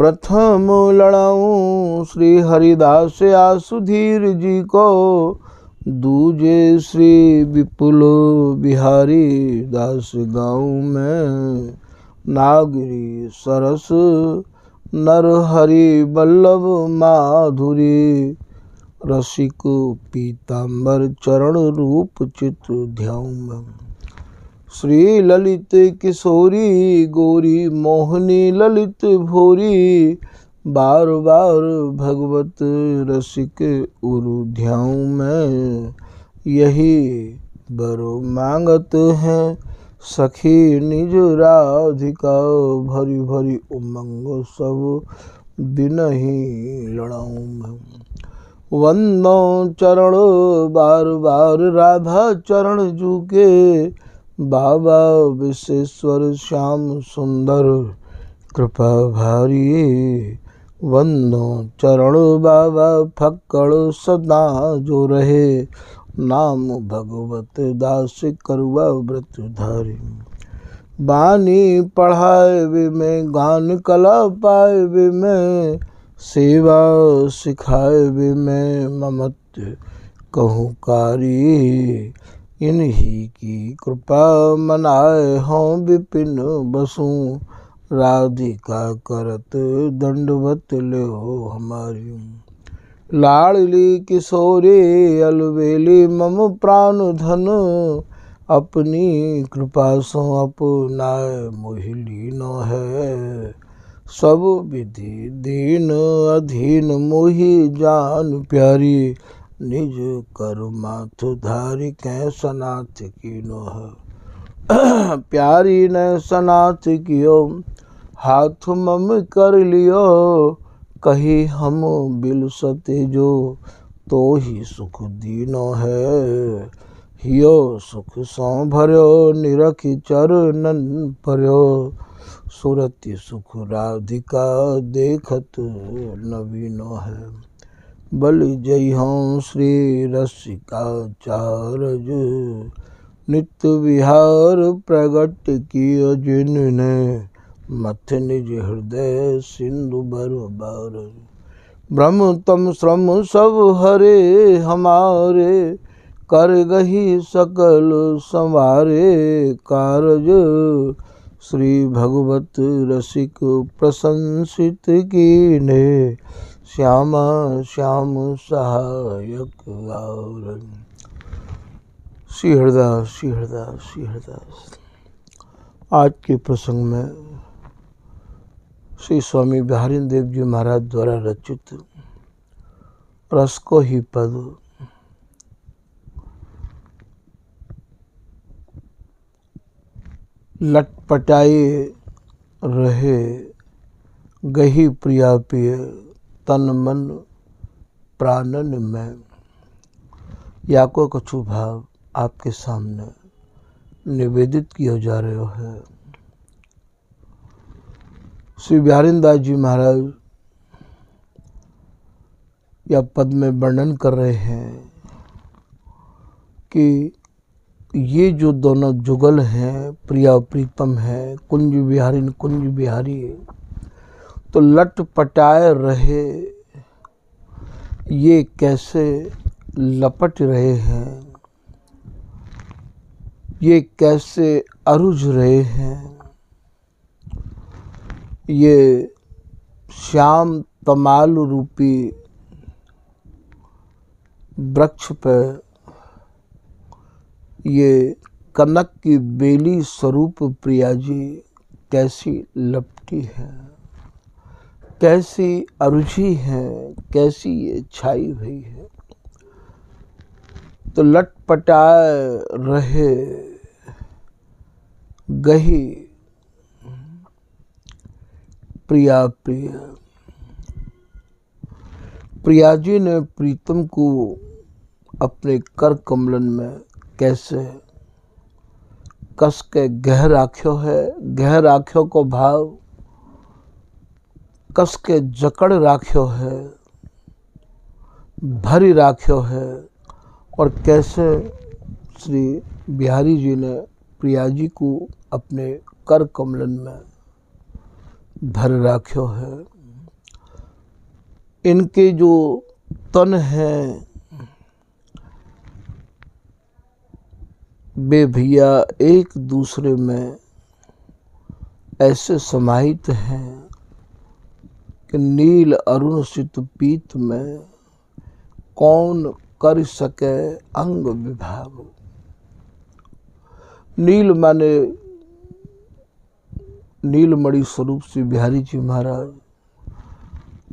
प्रथम लड़ाऊं श्री हरिदास आसुधीर जी को, दूजे श्री विपुल बिहारी दास गाँव में, नागरी सरस नर हरि बल्लभ माधुरी, रसिक पीताम्बर चरण रूप चित्र ध्याऊं। श्री ललित किशोरी गौरी मोहनी ललित भोरी, बार बार भगवत रसिक उरु ध्याऊं मैं। यही बरो मांगत हैं सखी निज राधिका, भरी भरी उमंग सब दिन ही लड़ाऊं मैं। वंदो चरण बार बार राधा चरण जूके, बाबा विश्वेश्वर श्याम सुंदर कृपा भारी। वंदो चरण बाबा फक्कड़ सदा जो रहे, नाम भगवत दास करुआ व्रत धारी। बानी पढ़ाए वे में गान कला पाए वे में, सेवा सिखाए वे में ममत्व कहूँ कारी। इन्हीं की कृपा मनाए हों विपिन बसूं, राधिका करत दंडवत ले हो हमारी। लाडली किशोरी अलवेली मम प्राण धन, अपनी कृपा सो अपनाए मोहि लीनो है। सब विधि दीन अधीन मोहि जान प्यारी, निज करु माथ धारी कै सनाथ कीनो है। प्यारी ने सनाथ कियो हाथ मम कर लियो, कही हम बिलसते जो तो ही सुख दीनो है। हियो सुख सौ भर्यो निरखि चरणन पर्यो, सुरति सुख राधिका देखत नवीनो है। बलि जय हों श्री रसिकाचार्य, नित्य विहार प्रगट कियो जिनने, मथ निज हृदय सिंधु बरबार। ब्रह्म तम श्रम सब हरे हमारे, कर गही सकल संवारे कारज। श्री भगवत रसिक प्रशंसित कीने, श्यामा श्याम सहायक और। श्री हरिदास श्री हरिदास श्री हरिदास। आज के प्रसंग में श्री स्वामी बिहारी देव जी महाराज द्वारा रचित रस को ही पद, लटपटाए रहे गही प्रिया पिय, तन मन प्राणन में, या को कछु भाव आपके सामने निवेदित किया जा रहा है। श्री बिहारी दास जी महाराज या पद में वर्णन कर रहे हैं कि ये जो दोनों जुगल हैं, प्रिया प्रीतम है, कुंज बिहारी, तो लटपटाए रहे, ये कैसे लपट रहे हैं, ये कैसे अरुझ रहे हैं। ये श्याम तमाल रूपी वृक्ष पर ये कनक की बेली स्वरूप प्रिया जी कैसी लपटी है, कैसी अरुझी है, कैसी ये छाई हुई है। तो लटपटाए रहे गही प्रिया प्रिय। प्रिया जी ने प्रीतम को अपने कर कमलन में कैसे कस के गह राख्यो है, गह राख्यो को भाव कस के जकड़ राख्यो है, भरी राख्यो है। और कैसे श्री बिहारी जी ने प्रिया जी को अपने कर कमलन में धर राख्यो है। इनके जो तन हैं वे भैया एक दूसरे में ऐसे समाहित हैं कि नील अरुण सित पीत में कौन कर सके अंग विभाग। नील माने नीलमणि स्वरूप श्री बिहारी जी महाराज,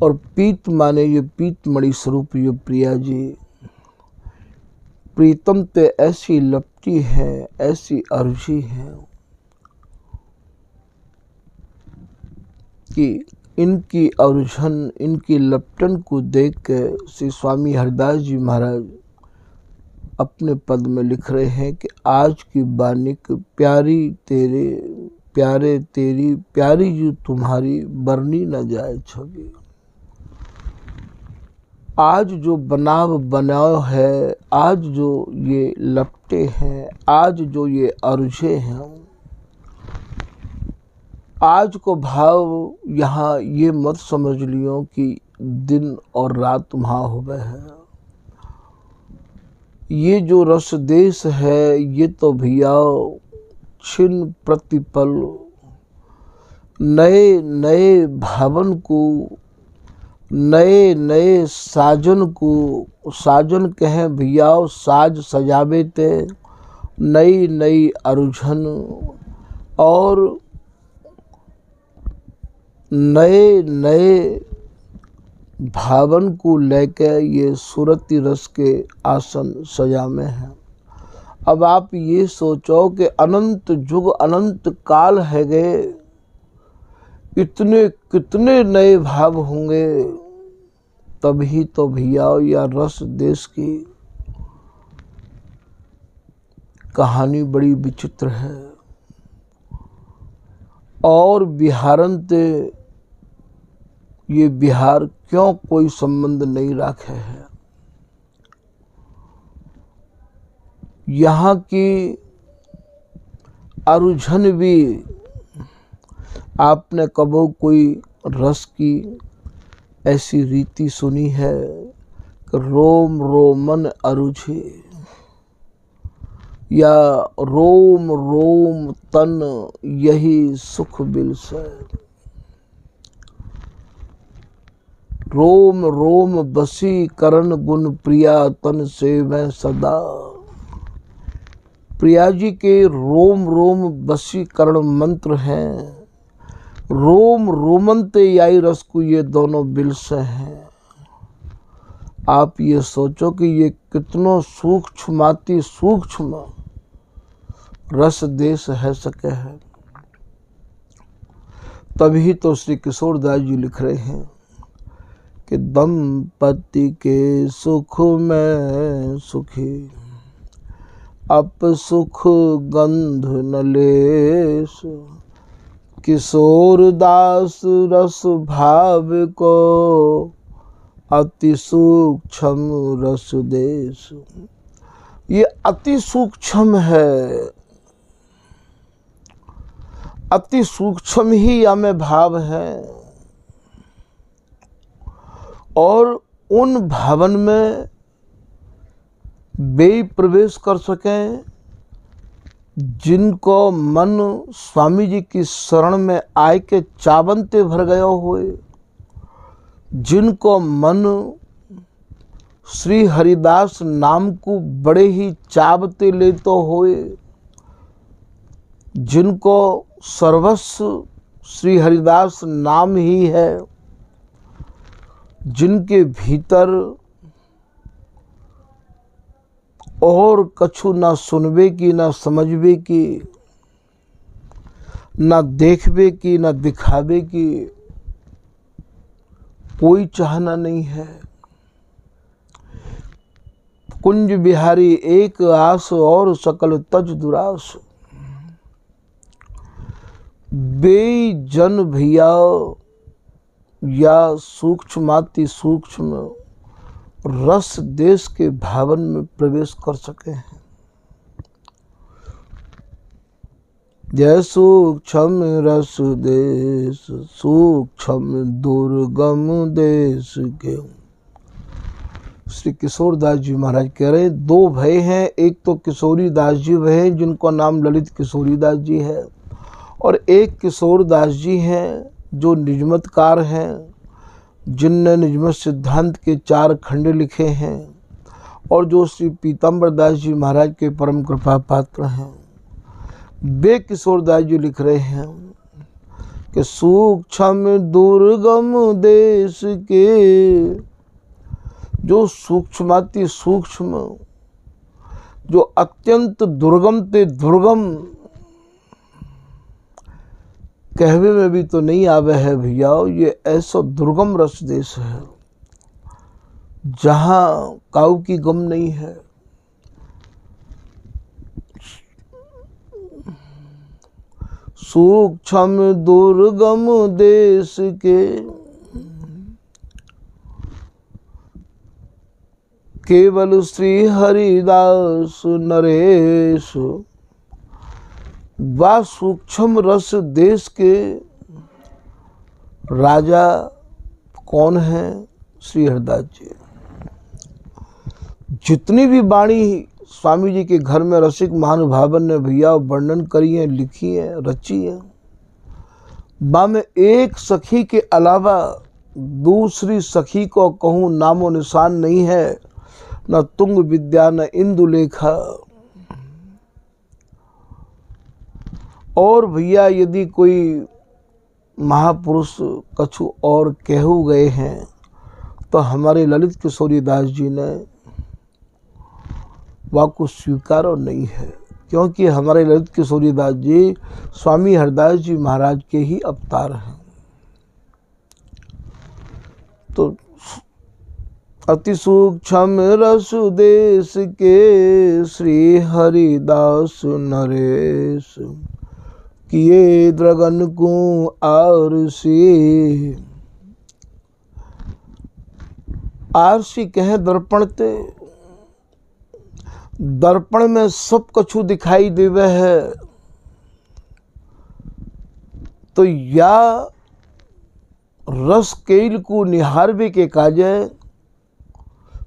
और पीत माने ये पीतमणि स्वरूप ये प्रिया जी। प्रीतम ते ऐसी लपटी है, ऐसी अर्जी है कि इनकी अरुझन, इनकी लपटन को देख के श्री स्वामी हरिदास जी महाराज अपने पद में लिख रहे हैं कि आज की बानिक प्यारी तेरे प्यारे तेरी प्यारी जो तुम्हारी बरनी न जाए छवि। आज जो बनाव बनाव है, आज जो ये लपटे हैं, आज जो ये अर्जे हैं, आज को भाव यहाँ ये मत समझ लियो कि दिन और रात वहाँ हो गए हैं। ये जो रस देश है ये तो भैया छिन प्रतिपल नए नए भावन को, नए नए साजन को, साजन कहें भैया साज सजावे ते, नई नई अरुझन और नए नए भावन को लेके ये सूरती रस के आसन सजा में हैं। अब आप ये सोचो कि अनंत युग अनंत काल है गए, इतने कितने नए भाव होंगे, तभी तो भैया या रस देश की कहानी बड़ी विचित्र है। और बिहारंते ये बिहार क्यों कोई संबंध नहीं रखे है। यहाँ की अरुझन भी आपने कबो कोई रस की ऐसी रीति सुनी है कि रोम रोमन अरुझे, या रोम रोम तन यही सुख बिलसे, रोम रोम बसी करण गुण प्रिया तन से मैं सदा। प्रिया जी के रोम रोम बसी करण मंत्र हैं, रोम रोमनते याई रस को ये दोनों बिलसे हैं। आप ये सोचो कि ये कितनों सूक्ष्माति सूक्ष्म रस देश है सके है। तभी तो श्री किशोरदास जी लिख रहे हैं कि दंपति के सुख में सुखी, अप सुख गंध न लेस, किशोर दास रस भाव को अति सूक्ष्म रस देश। ये अति सूक्ष्म है, अति सूक्ष्म ही हमें भाव है, और उन भावन में वे प्रवेश कर सकें जिनको मन स्वामी जी की शरण में आए के चावंते भर गया हुए, जिनको मन श्री हरिदास नाम को बड़े ही चावते लेते हुए, जिनको सर्वस्व श्री हरिदास नाम ही है, जिनके भीतर और कछु ना सुनबे की, ना समझबे की, ना देखबे की, ना दिखावे की कोई चाहना नहीं है। कुंज बिहारी एक आस और सकल तज दुरास, बेजन भैया या सूक्ष्माति सूक्ष्म रस देश के भावन में प्रवेश कर सके हैं। जय सूक्ष्म रस देश सूक्ष्म दुर्गम देश के। श्री किशोरदास जी महाराज कह रहे हैं दो भय हैं, एक तो किशोरी दास जी भय जिनको नाम ललित किशोरी दास जी है, और एक किशोरदास जी हैं जो निजमतकार हैं, जिनने निजमत सिद्धांत के 4 खंड लिखे हैं और जो श्री पीताम्बर दास जी महाराज के परम कृपा पात्र हैं। वे किशोरदास जी लिख रहे हैं कि सूक्ष्म दुर्गम देश के, जो सूक्ष्माति सूक्ष्म, जो अत्यंत दुर्गम ते दुर्गम, कहवे में भी तो नहीं आवे है भैया। ये ऐसा दुर्गम रस देश है जहां काऊ की गम नहीं है। सूक्ष्म दुर्गम देश के केवल श्री हरिदास नरेश। वा सूक्ष्म रस देश के राजा कौन है? श्री हरिदास जी। जितनी भी वाणी स्वामी जी के घर में रसिक महानुभावन ने भैया वर्णन करी है, लिखी है, रची है, बा में एक सखी के अलावा दूसरी सखी को कहूँ नामो निशान नहीं है, न तुंग विद्या न इंदुलेखा। और भैया यदि कोई महापुरुष कछु और कहू गए हैं तो हमारे ललित किशोरी दास जी ने वाको स्वीकारो नहीं है, क्योंकि हमारे ललित किशोरी दास जी स्वामी हरदास जी महाराज के ही अवतार हैं। तो अति सूक्ष्म रस देश के श्री हरिदास नरेश, किए द्रगन को आरसी कहे दर्पण ते। दर्पण में सब कछु दिखाई देवे है, तो या रस केल को निहारवे के काजे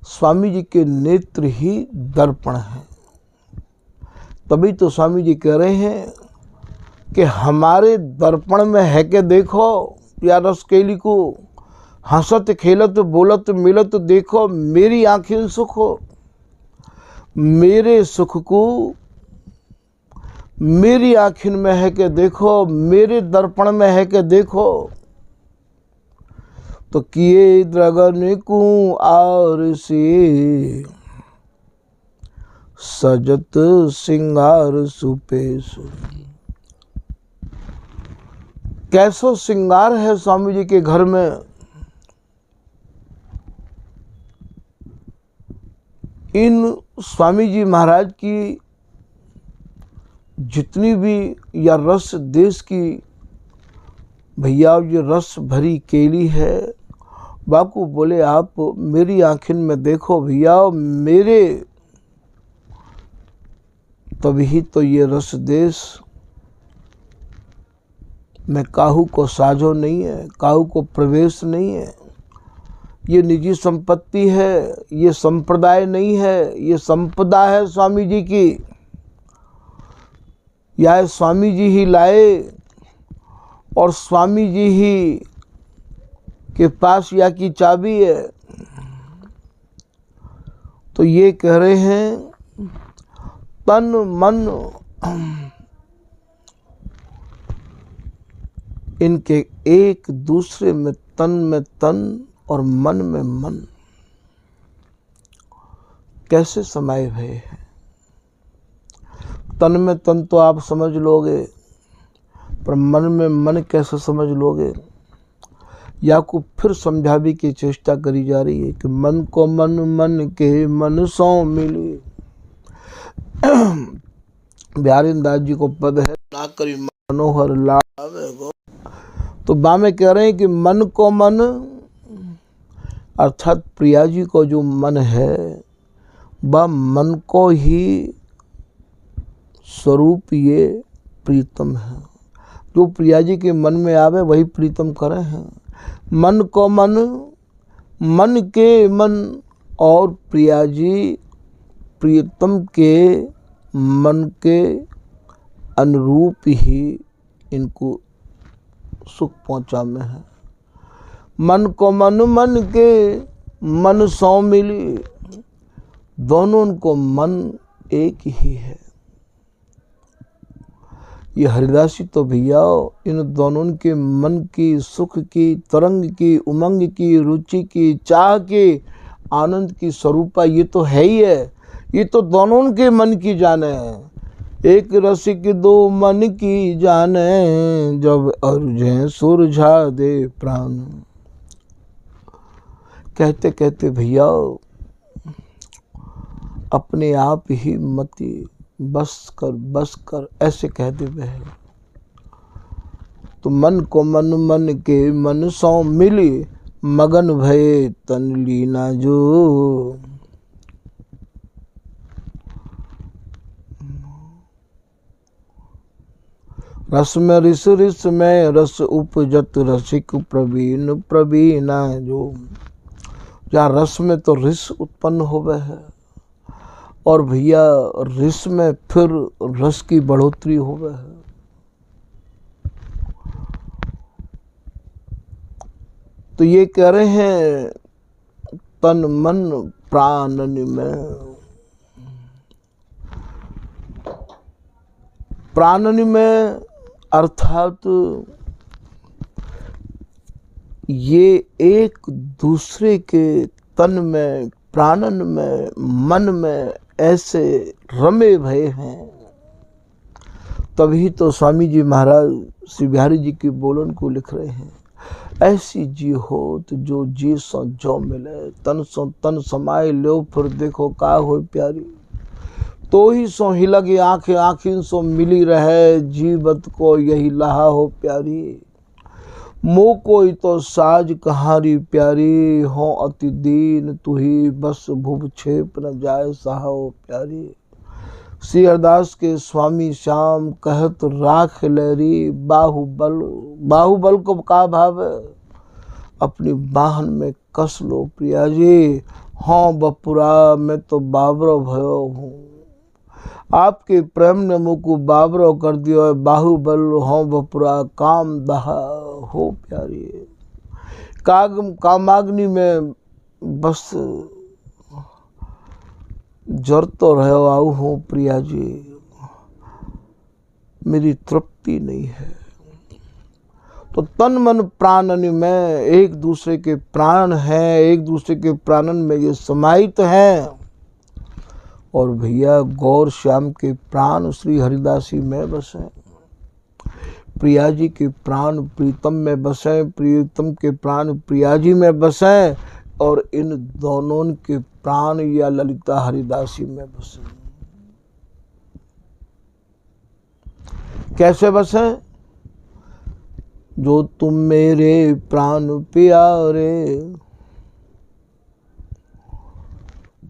स्वामी जी के नेत्र ही दर्पण है। तभी तो स्वामी जी कह रहे हैं कि हमारे दर्पण में है के देखो या रस केली को, हंसत खेलत बोलत मिलत देखो, मेरी आँखें सुख हो। मेरे सुख को मेरी आँखिन में है के देखो, मेरे दर्पण में है के देखो। तो किए द्रगन को आरसी, सजत सिंगार सुपेश। कैसो सिंगार है स्वामी जी के घर में। इन स्वामी जी महाराज की जितनी भी या रस देश की भैया ये रस भरी केली है, बापू बोले आप मेरी आँखिन में देखो भैया मेरे, तभी तो ये रस देश में काहू को साझो नहीं है, काहू को प्रवेश नहीं है। ये निजी संपत्ति है, ये संप्रदाय नहीं है, ये संपदा है स्वामी जी की। यह स्वामी जी ही लाए और स्वामी जी ही के पास या की चाबी है। तो ये कह रहे हैं तन मन इनके एक दूसरे में, तन में तन और मन में मन कैसे समाये हुए हैं। तन में तन तो आप समझ लोगे, पर मन में मन कैसे समझ लोगे? या को फिर समझाने की चेष्टा करी जा रही है कि मन को मन, मन के मन सो मिली। बिहारी दास जी को पद है ना करी मनोहर लावे गो। तो बामे कह रहे हैं कि मन को मन अर्थात प्रिया जी को जो मन है वह मन को ही स्वरूप ये प्रीतम है। जो प्रिया जी के मन में आवे वही प्रीतम करे हैं। मन को मन, मन के मन, और प्रिया जी प्रीतम के मन के अनुरूप ही इनको सुख पहुँचा में है। मन को मन, मन के मन सौ मिली, दोनों को मन एक ही है। ये हरिदासी तो भैया इन दोनों के मन की, सुख की, तरंग की, उमंग की, रुचि की, चाह की, आनंद की स्वरूपा ये तो है ही है। ये तो दोनों के मन की जाने है। एक रसिक दो मन की जाने, जब अरुझे सुरझा दे प्राण। कहते कहते भैया अपने आप ही मति बस कर ऐसे कहते हुए है। तो मन को मन, मन के मन सौ मिली, मगन भये तन लीना जो। रस में रिस, रिस में रस उपजत, रसिक प्रवीण प्रवीणा जो। जहाँ रस में तो रिस उत्पन्न होवे है, और भैया रिस में फिर रस की बढ़ोतरी होवे है। तो ये कह रहे हैं तन मन प्राणन में, प्राणन में अर्थात ये एक दूसरे के तन में, प्राणन में, मन में ऐसे रमे भये हैं। तभी तो स्वामी जी महाराज श्री बिहारी जी की बोलन को लिख रहे हैं। ऐसी जी होत जो जी सो जो मिले, तन सो तन समाये लो फिर देखो का हो प्यारी। तो ही सो ही लगे आंखें, आंखिन सो मिली रहे, जीवत को यही लहा हो प्यारी। मोह कोई तो साज कहारी प्यारी, हो अति दीन तू ही बस भुव छेप न जाए सहाओ प्यारी। श्री हरदास के स्वामी श्याम कहत राख लहरी, बाहुबल। बाहुबल को का भाव है? अपनी बाहन में कस लो प्रिया जी। हाँ बपुरा मैं तो बाबरो भयो हूँ, आपके प्रेम ने मुझको बाबरो कर दियो है। बाहुबल हो बपुरा काम दहा हो प्यारी। कामाग्नि में बस जर तो रहो आऊ हूँ प्रिया जी, मेरी तृप्ति नहीं है। तो तन मन प्राणन में एक दूसरे के प्राण हैं, एक दूसरे के प्राणन में ये समाहित हैं। और भैया गौर श्याम के प्राण श्री हरिदासी में बसे, प्रिया जी के प्राण प्रीतम में बसे, प्रीतम के प्राण प्रिया जी में बसे, और इन दोनों के प्राण या ललिता हरिदासी में बसे। कैसे बसे? जो तुम मेरे प्राण प्यारे,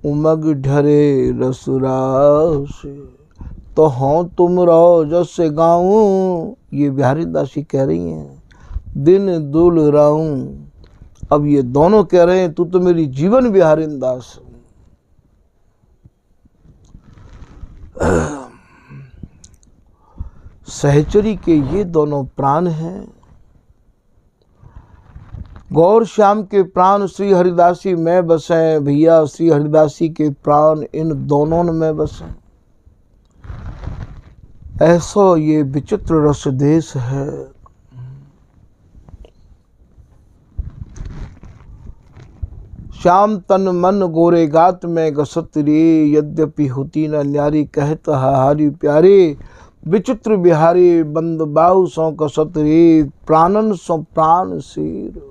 उमग ढरे रसुरासे, तो हों तुम रहो जैसे गाऊं। ये बिहारी दासी कह रही हैं, दिन दुल राऊं। अब ये दोनों कह रहे हैं तू तो मेरी जीवन बिहारी दास। सहचरी के ये दोनों प्राण हैं। गौर श्याम के प्राण श्री हरिदासी में बसे, भैया श्री हरिदासी के प्राण इन दोनों में बसे। ऐसा ये विचित्र रस देश है। श्याम तन मन गोरे गात में गसत रे, यद्यपि होती न न्यारी कहत हारी प्यारी। विचित्र बिहारी बंद बाहु सौ कसत रे, प्राणन सौ प्राण सीर।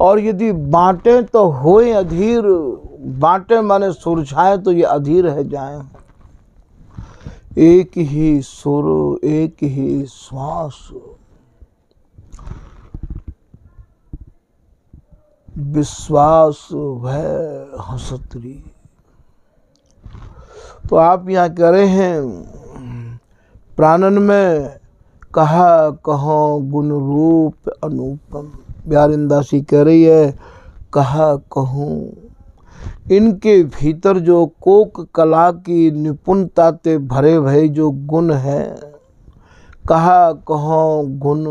और यदि बांटे तो होए अधीर, बांटे माने सुरझाए तो ये अधीर है जाए। एक ही सुर एक ही श्वास, विश्वास भय हंसतरी। तो आप यहाँ कह रहे हैं प्राणन में कहा कहो गुण रूप अनुपम। ब्यारिंदासी कह रही है कहा कहूँ इनके भीतर जो कोक कला की निपुणता ते भरे भरे जो गुण है, कहा कहो गुण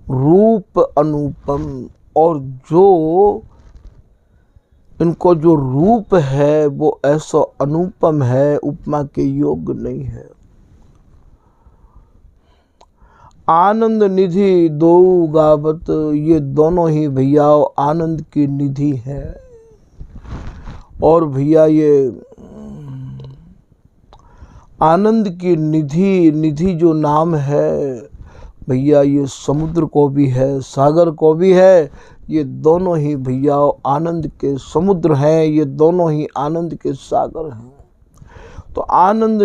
रूप अनुपम, और जो इनको जो रूप है वो ऐसा अनुपम है, उपमा के योग्य नहीं है। आनंद निधि दो गावत, ये दोनों ही भैया आनंद की निधि है। और भैया ये आनंद की निधि जो नाम है भैया, ये समुद्र को भी है, सागर को भी है। ये दोनों ही भैया आनंद के समुद्र हैं, ये दोनों ही आनंद के सागर हैं। तो आनंद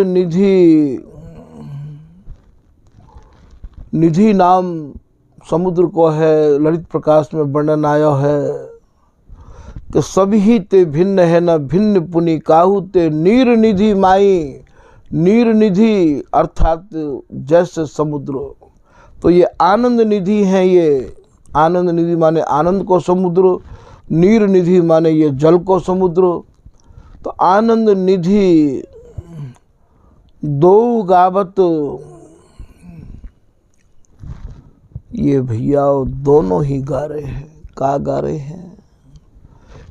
निधि नाम समुद्र को है। ललित प्रकाश में वर्णन आया है कि सभी ते भिन्न है न भिन्न पुनि काहू ते नीर निधि माई। नीर निधि अर्थात जैसे समुद्र। तो ये आनंद निधि है। ये आनंद निधि माने आनंद को समुद्र, नीर निधि माने ये जल को समुद्र। तो आनंद निधि दो गावत, ये भैया दोनों ही गा रहे हैं। का गा रहे हैं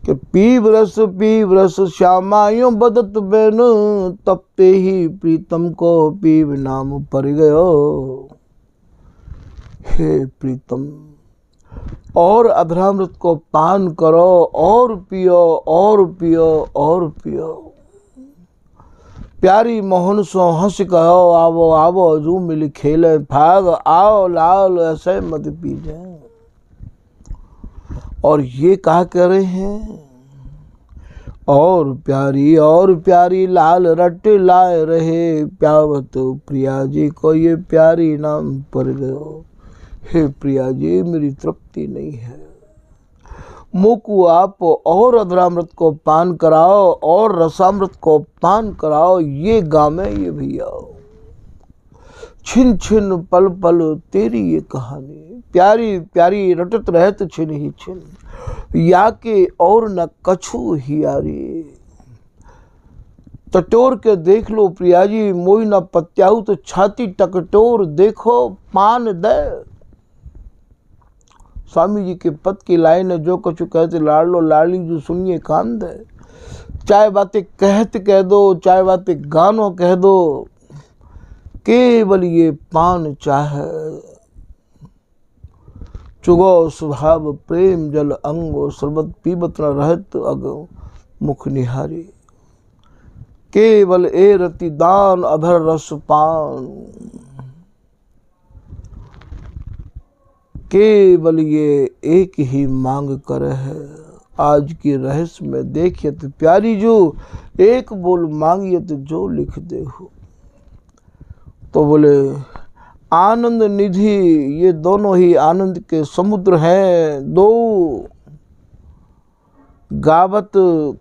कि पीव रस श्यामायो बदत बेन, तपते ही प्रीतम को पीव नाम पर गयो। हे प्रीतम, और अधरामृत को पान करो, और पियो और पियो और पियो। प्यारी मोहन सो हंस कहो, आवो आवो जू मिल खेले भाग, आओ लाल ऐसे मत पीजे। और ये कहा कह रहे हैं, और प्यारी लाल रट लाए रहे, प्यावत प्रिया जी को ये प्यारी नाम पर गयो। हे प्रिया जी, मेरी तृप्ति नहीं है, मुकु आप और अधरामृत को पान कराओ और रसामृत को पान कराओ। ये गामे ये भैया, छिन छिन पल पल तेरी ये कहानी, प्यारी प्यारी रटत रहत छिन ही छिन, या के और न कछु हियारी। टटोर के देख लो प्रिया जी, मोई न पत्याऊ तो छाती टकटोर देखो पान दे। स्वामी जी के पद की लाइन है, जो कछु कहते लाड़ लो लाड़ी जो सुनिए कान दे। चाहे बातें कहत कह दो, चाहे बातें गानों कह दो, केवल ये पान चाहे। चुगो स्वभाव प्रेम जल अंगो, शरबत पीबत न रहत अगो मुख निहारी। केवल ए रति दान अभर रस पान, केवल ये एक ही मांग कर है। आज की रहस्य में देखिए तो प्यारी जो एक बोल मांगिए तो जो लिख दे हो। तो बोले आनंद निधि, ये दोनों ही आनंद के समुद्र हैं। दो गावत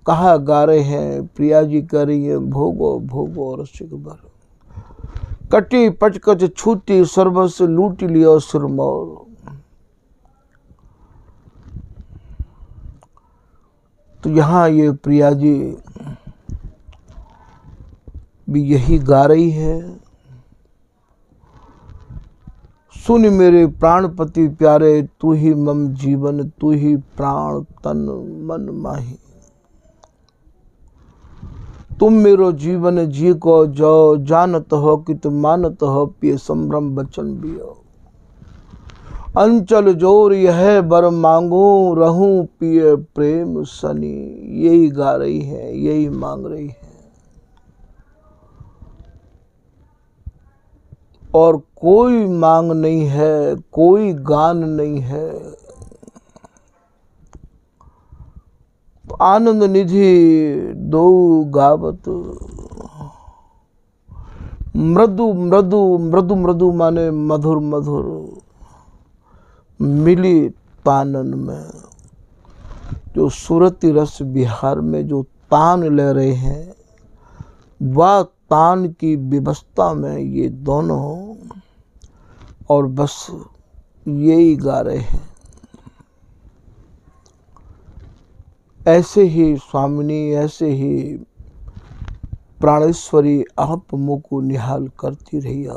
कहा गा रहे हैं, प्रिया जी कह रही है भोगो भोगो रसिक भर, कटी पचकच छूटी सर्वस्व लूट लियो सिरमौर। तो यहाँ ये प्रिया जी भी यही गा रही है। सुन मेरे प्राणपति प्यारे, तू ही मम जीवन, तू ही प्राण तन मन माही। तुम मेरो जीवन जी को जो, जानत हो कि तुम मानत हो, पिए संभ्रम बचन बियो। अंचल जोर यह बर मांगू, रहूं पिए प्रेम सनी। यही गा रही है, यही मांग रही है। और कोई मांग नहीं है, कोई गान नहीं है। तो आनंद निधि दो गावत, मृदु मृदु मृदु मृदु माने मधुर मधुर, मिली पानन में। जो सूरती रस बिहार में जो तान ले रहे हैं, वह तान की व्यवस्था में ये दोनों और बस यही गा रहे हैं। ऐसे ही स्वामिनी, ऐसे ही प्राणेश्वरी आप मुँह को निहाल करती रहिए।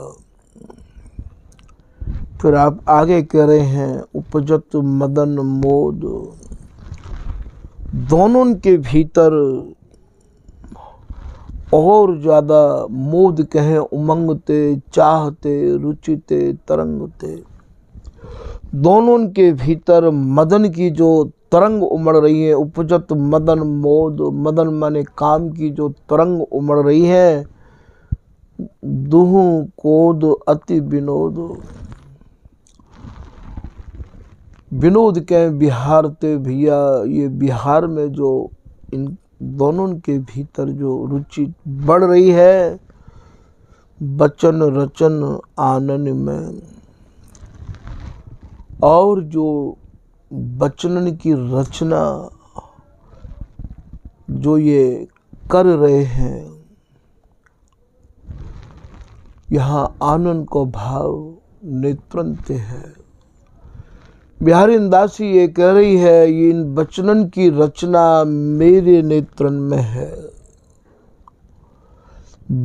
फिर आप आगे कह रहे हैं, उपजत मदन मोद, दोनों के भीतर और ज्यादा मोद कहें, उमंगते, चाहते, रुचिते, तरंगते, दोनों के भीतर मदन की जो तरंग उमड़ रही है, उपजत मदन मोद, मदन माने काम की जो तरंग उमड़ रही है, दुहु कोद अति विनोद, विनोद के बिहार ते भैया, ये बिहार में जो इन दोनों के भीतर जो रुचि बढ़ रही है, बचन रचन आनन में, और जो बचनन की रचना जो ये कर रहे हैं, यहाँ आनंद को भाव नेत्रंत है। बिहारी दासी ये कह रही है, ये इन बचनन की रचना मेरे नेत्रन में है।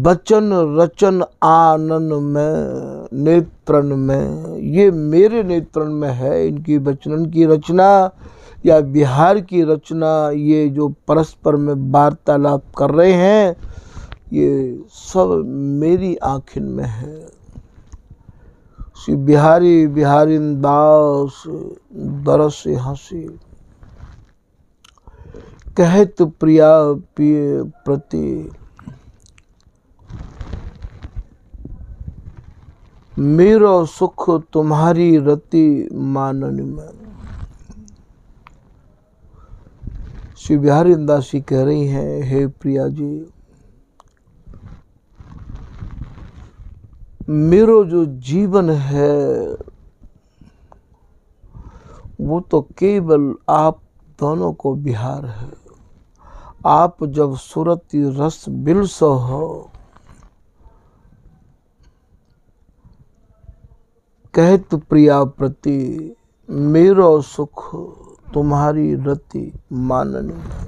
बचन रचन आनन में, नेत्रन में, ये मेरे नेत्रन में है। इनकी बचनन की रचना या बिहार की रचना, ये जो परस्पर में वार्तालाप कर रहे हैं, ये सब मेरी आँखिन में है। श्री बिहारी बिहारी दास दरस हंसी, कहत प्रिया पिय प्रति, मेरा सुख तुम्हारी रति मानन में। श्री बिहारी दासी कह रही हैं, हे प्रिया जी, मेरा जो जीवन है वो तो केवल आप दोनों को बिहार है। आप जब सुरती रस बिलसो हो, कहत प्रिया प्रति, मेरो सुख तुम्हारी रति मानन में।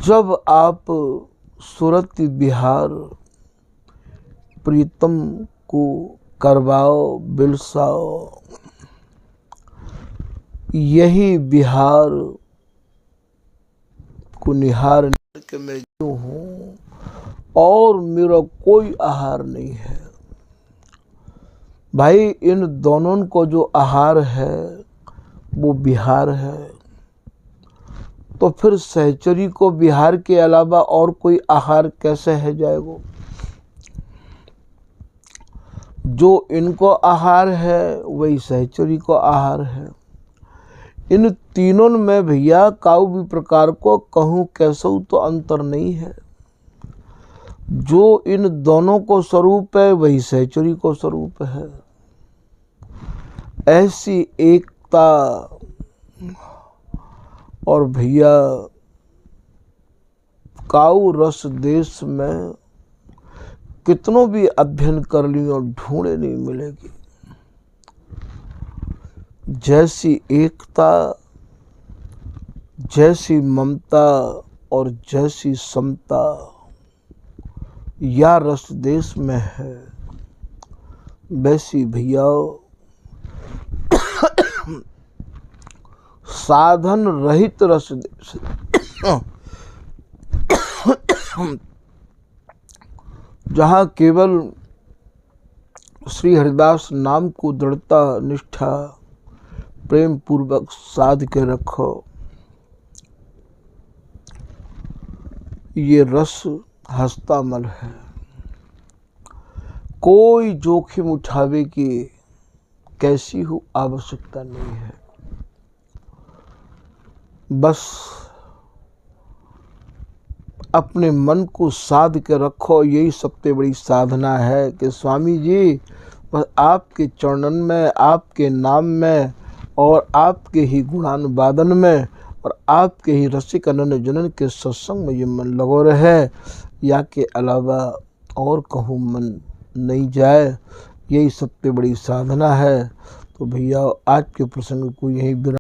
जब आप सुरति बिहार प्रीतम को करवाओ, बिलसाओ, यही बिहार को निहार के मैं जो हूँ, और मेरा कोई आहार नहीं है। भाई, इन दोनों को जो आहार है वो बिहार है, तो फिर सहचरी को बिहार के अलावा और कोई आहार कैसे है जाएगा? जो इनको आहार है वही सहचरी को आहार है। इन तीनों में भैया काऊ भी प्रकार को कहूँ कैसो तो अंतर नहीं है। जो इन दोनों को स्वरूप है वही सहचरी को स्वरूप है। ऐसी एकता, और भैया काऊ रस देश में कितनों भी अध्ययन कर लियो ढूंढे नहीं मिलेगी। जैसी एकता, जैसी ममता और जैसी समता या रस देश में है, वैसी भैया साधन रहित रस देश, जहाँ केवल श्री हरिदास नाम को दृढ़ता निष्ठा प्रेम पूर्वक साध के रखो, ये रस हस्तामल है। कोई जोखिम उठावे की कैसी हो आवश्यकता नहीं है। बस अपने मन को साध के रखो, यही सबसे बड़ी साधना है कि स्वामी जी बस आपके चरणन में, आपके नाम में और आपके ही गुणानुवादन में और आपके ही रसिक अनन्य जनन के सत्संग में ये मन लगो रहे, या के अलावा और कहूँ मन नहीं जाए। यही सबसे बड़ी साधना है। तो भैया आज के प्रसंग को यही